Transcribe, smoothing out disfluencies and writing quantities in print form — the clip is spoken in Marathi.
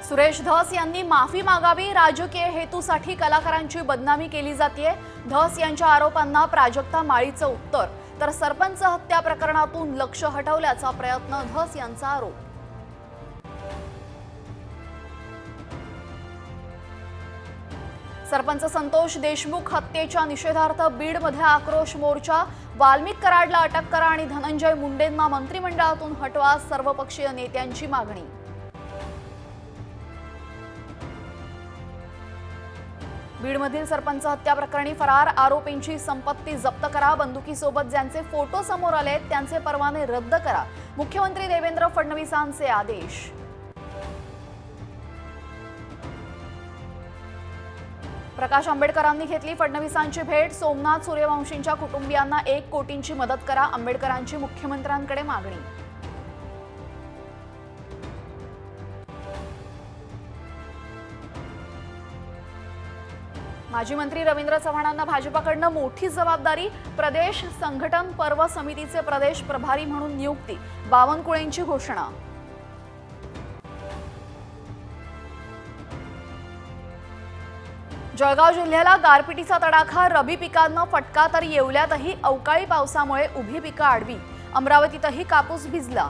सुरेश धस यांनी माफी मागावी, राजकीय हेतूसाठी कलाकारांची बदनामी केली जाते। धस यांच्या आरोपांना प्राजक्ता माळीचं उत्तर, तर सरपंच हत्या प्रकरणातून लक्ष हटवल्याचा प्रयत्न, धस यांचा आरोप। सरपंच संतोष देशमुख हत्येच्या निषेधार्थ बीडमध्ये आक्रोश मोर्चा, वाल्मिक कराडला अटक करा आणि धनंजय मुंडेंना मंत्रिमंडळातून हटवा, सर्वपक्षीय नेत्यांची मागणी। बीडमधील सरपंच हत्या प्रकरणी फरार आरोपींची संपत्ती जप्त करा, बंदुकीसोबत ज्यांचे फोटो समोर आले त्यांचे परवाने रद्द करा, मुख्यमंत्री देवेंद्र फडणवीसांचे आदेश। प्रकाश आंबेडकरांनी घेतली फडणवीसांची भेट, सोमनाथ सूर्यवंशींच्या कुटुंबियांना 1 कोटींची मदत करा, आंबेडकरांची मुख्यमंत्र्यांकडे मागणी। माजी मंत्री रवींद्र चव्हाणांना भाजपाकडून मोठी जबाबदारी, प्रदेश संघटन पर्व समितीचे प्रदेश प्रभारी म्हणून नियुक्ती, बावनकुळेंची घोषणा। जळगाव जिल्ह्याला गारपिटीचा तडाखा, रबी पिकांना फटका, तर येवल्यातही अवकाळी पावसामुळे उभी पिकं आडवी, अमरावतीतही कापूस भिजला।